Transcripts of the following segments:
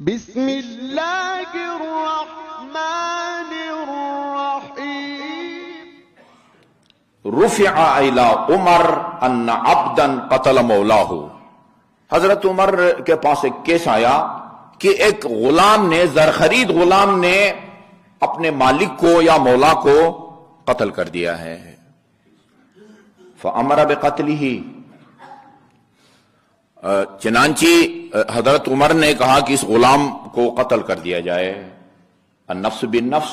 بسم اللہ الرحمن الرحیم رفع الى عمر ان عبدا قتل مولاه. حضرت عمر کے پاس ایک کیس آیا کہ ایک غلام نے، زرخرید غلام نے اپنے مالک کو یا مولا کو قتل کر دیا ہے. فامر بقتله، چنانچہ حضرت عمر نے کہا کہ اس غلام کو قتل کر دیا جائے. النفس بالنفس،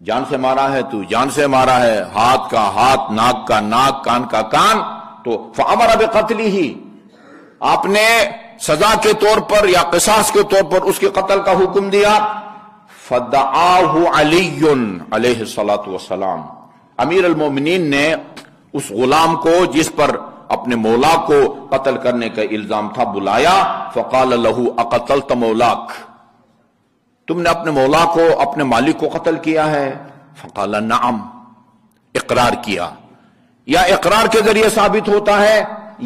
جان سے مارا ہے تو جان سے مارا ہے، ہاتھ کا ہاتھ، ناک کا ناک، کان کا کان. تو فامر بقتله، آپ نے سزا کے طور پر یا قصاص کے طور پر اس کے قتل کا حکم دیا. فدعاہ علی علیہ الصلوۃ والسلام، امیر المومنین نے اس غلام کو جس پر اپنے مولا کو قتل کرنے کا الزام تھا بلایا. فقال له اقتلت مولاک، تم نے اپنے مولا کو، اپنے مالک کو قتل کیا ہے؟ فقال نعم، اقرار کیا. یا اقرار کے ذریعے ثابت ہوتا ہے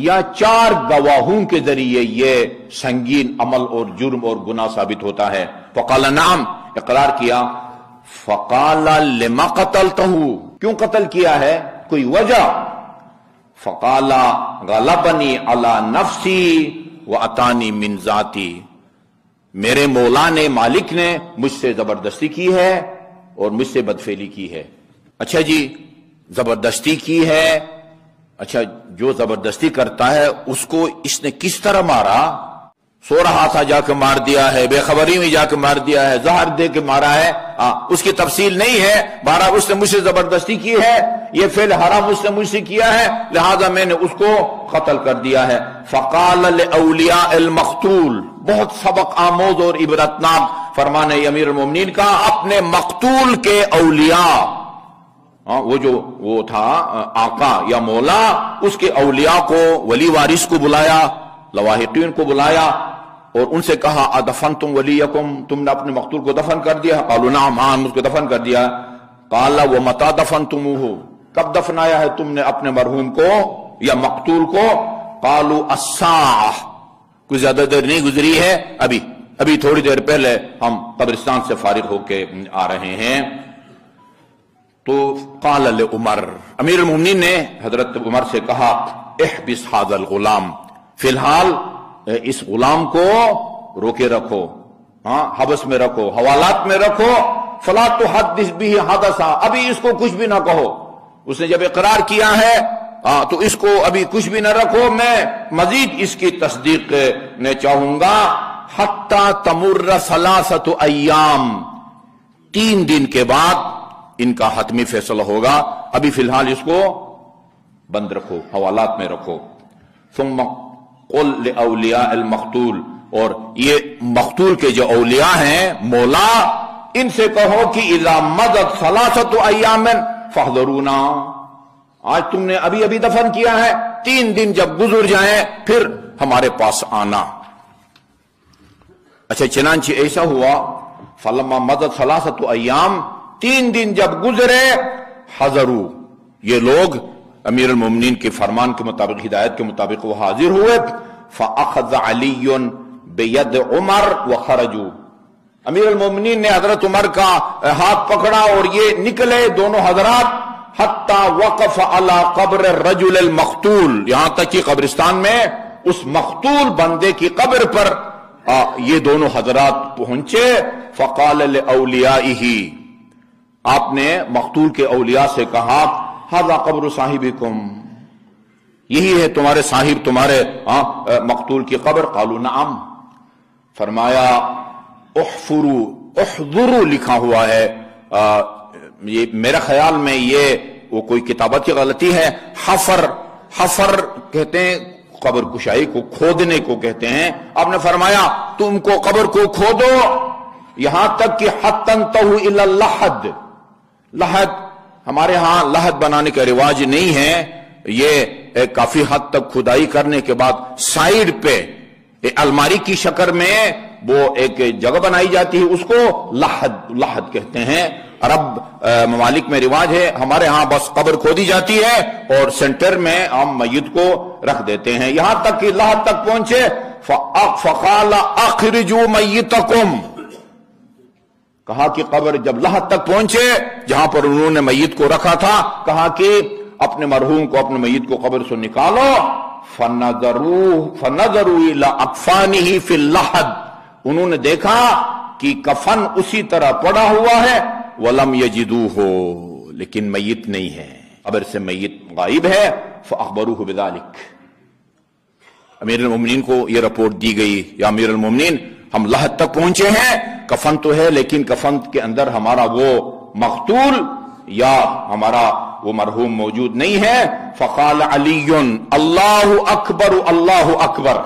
یا 4 گواہوں کے ذریعے یہ سنگین عمل اور جرم اور گناہ ثابت ہوتا ہے. فقال نعم، اقرار کیا. فقال لما قتلته، کیوں قتل کیا ہے؟ کوئی وجہ؟ فقال غلبنی علی نفسی واتانی من ذاتی، میرے مولا نے، مالک نے مجھ سے زبردستی کی ہے اور مجھ سے بدفعلی کی ہے. اچھا جی، زبردستی کی ہے. اچھا، جو زبردستی کرتا ہے اس کو اس نے کس طرح مارا؟ سو رہا تھا جا کے مار دیا ہے، بے خبری میں جا کے مار دیا ہے، زہر دے کے مارا ہے، اس کی تفصیل نہیں ہے. بہرحال اس نے مجھ سے زبردستی کی ہے، یہ فعل حرام اس نے مجھ سے کیا ہے، لہذا میں نے اس کو قتل کر دیا ہے. فقال لاولیاء المقتول، بہت سبق آموز اور عبرتناک فرمان ہے امیر المومنین کا. اپنے مقتول کے اولیاء، وہ تھا آقا یا مولا، اس کے اولیاء کو، ولی وارث کو بلایا، لواحقین کو بلایا اور ان سے کہا ادفنتم ولیکم، تم نے اپنے مقتول کو دفن کر دیا؟ قالوا نعم، ہاں اس کو دفن کر دیا. قال ومتى دفنتموه، کب دفنایا ہے تم نے اپنے مرحوم کو یا مقتول کو؟ قالوا الساعة، کوئی زیادہ دیر نہیں گزری ہے، ابھی تھوڑی دیر پہلے ہم قبرستان سے فارغ ہو کے آ رہے ہیں. تو قال لعمر، امیر المومنین نے حضرت عمر سے کہا احبس هذا الغلام، فی الحال اس غلام کو روکے رکھو، حبس میں رکھو، حوالات میں رکھو. فلا تحدث به حدثا، ابھی اس کو کچھ بھی نہ کہو. اس نے جب اقرار کیا ہے تو اس کو ابھی کچھ بھی نہ رکھو، میں مزید اس کی تصدیق میں چاہوں گا. حتی تمر 3 ایام، 3 دن کے بعد ان کا حتمی فیصلہ ہوگا. ابھی فی الحال اس کو بند رکھو، حوالات میں رکھو. ثم قل لاولیاء المقتول، اور یہ مقتول کے جو اولیاء ہیں، مولا، ان سے کہو کہ اذا مضت 3 ایام فاحذرونا، آج تم نے ابھی دفن کیا ہے، 3 دن جب گزر جائیں پھر ہمارے پاس آنا. اچھا، چنانچہ ایسا ہوا. فلما مضت 3 ایام، 3 دن جب گزرے، حضروا، یہ لوگ امیر المومنین کے فرمان کے مطابق، ہدایت کے مطابق وہ حاضر ہوئے. فاخذ علی بید عمر وخرجوا، امیر المومنین نے حضرت عمر کا ہاتھ پکڑا اور یہ نکلے دونوں حضرات. حتی وقف علی قبر الرجل المقتول، یہاں تک کہ قبرستان میں اس مقتول بندے کی قبر پر یہ دونوں حضرات پہنچے. فقال لاولیائہ، آپ نے مقتول کے اولیاء سے کہا ھذا قبر صاحبکم، یہی ہے تمہارے صاحب، تمہارے مقتول کی قبر؟ قالوا نعم. فرمایا احضروا لکھا ہوا ہے، یہ میرا خیال میں یہ وہ کوئی کتابت کی غلطی ہے. حفر کہتے ہیں قبر کشائی کو، کھودنے کو کہتے ہیں. آپ نے فرمایا تم کو قبر کو کھودو یہاں تک کہ حتی انتہوا الی اللحد. لحد، ہمارے ہاں لحد بنانے کا رواج نہیں ہے، یہ کافی حد تک کھدائی کرنے کے بعد سائیڈ پہ الماری کی شکل میں وہ ایک جگہ بنائی جاتی ہے، اس کو لحد کہتے ہیں. عرب ممالک میں رواج ہے، ہمارے ہاں بس قبر کھودی جاتی ہے اور سینٹر میں ہم میت کو رکھ دیتے ہیں. یہاں تک کہ لحد تک پہنچے. فقال اخرجوا میتکم، کہا کہ قبر جب لحد تک پہنچے جہاں پر انہوں نے میت کو رکھا تھا، کہا کہ اپنے مرحوم کو، اپنے میت کو قبر سے نکالو. فنظروا الى اکفانہ فی اللحد، انہوں نے دیکھا کہ کفن اسی طرح پڑا ہوا ہے. ولم یجدوہ، لیکن میت نہیں ہے، قبر سے میت غائب ہے. فاخبروہ بذلک، امیر المومنین کو یہ رپورٹ دی گئی، یا امیر المومنین ہم لحد تک پہنچے ہیں، کفن تو ہے لیکن کفن کے اندر ہمارا وہ مقتول یا ہمارا وہ مرحوم موجود نہیں ہے. فقال علی اللہ اکبر اللہ اکبر،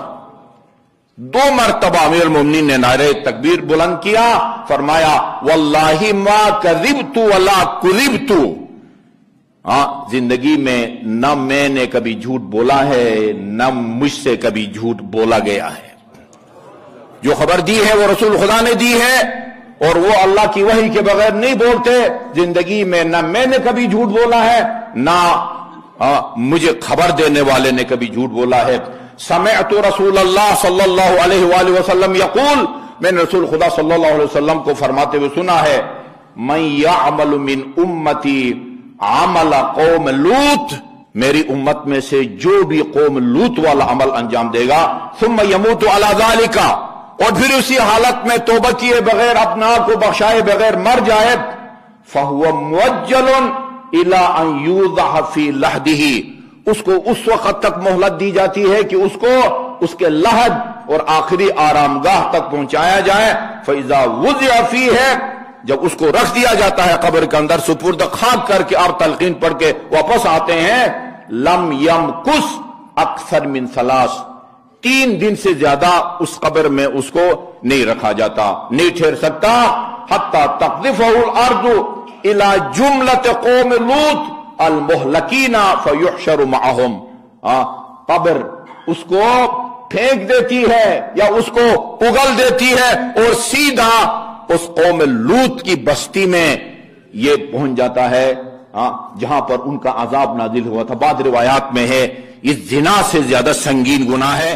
2 مرتبہ امیر المومنین نے نعرہ تکبیر بلند کیا، فرمایا واللہ ما کذبت ولا کذبت، زندگی میں نہ میں نے کبھی جھوٹ بولا ہے نہ مجھ سے کبھی جھوٹ بولا گیا ہے. جو خبر دی ہے وہ رسول خدا نے دی ہے، اور وہ اللہ کی وحی کے بغیر نہیں بولتے. زندگی میں نہ میں نے کبھی جھوٹ بولا ہے نہ مجھے خبر دینے والے نے کبھی جھوٹ بولا ہے. سمعت رسول اللہ صلی اللہ علیہ وآلہ وسلم یقول، میں نے رسول خدا صلی اللہ علیہ وسلم کو فرماتے ہوئے سنا ہے، من یعمل من امتی عمل قوم لوط، میری امت میں سے جو بھی قوم لوط والا عمل انجام دے گا، ثم یموت علی ذالک، اور پھر اسی حالت میں توبہ کیے بغیر، اپنا آپ کو بخشائے بغیر مر جائے، فہو موجل الی ان یوضع فی لحدہ، اس کو اس وقت تک مہلت دی جاتی ہے کہ اس کو اس کے لحد اور آخری آرام گاہ تک پہنچایا جائے. فاذا وضع فیہ، جب اس کو رکھ دیا جاتا ہے قبر کے اندر، سپرد خاک کر کے آپ تلقین پڑھ کے واپس آتے ہیں، لم یمکث اکثر من 3 دن سے زیادہ اس قبر میں اس کو نہیں رکھا جاتا، نہیں ٹھہر سکتا. حتی تقذفہ الارض الى جملۃ قوم لوط المہلکین فیحشر معہم، قبر اس کو پھینک دیتی ہے یا اس کو اگل دیتی ہے اور سیدھا اس قوم لوط کی بستی میں یہ پہنچ جاتا ہے جہاں پر ان کا عذاب نازل ہوا تھا. بعض روایات میں ہے یہ زنا سے زیادہ سنگین گناہ ہے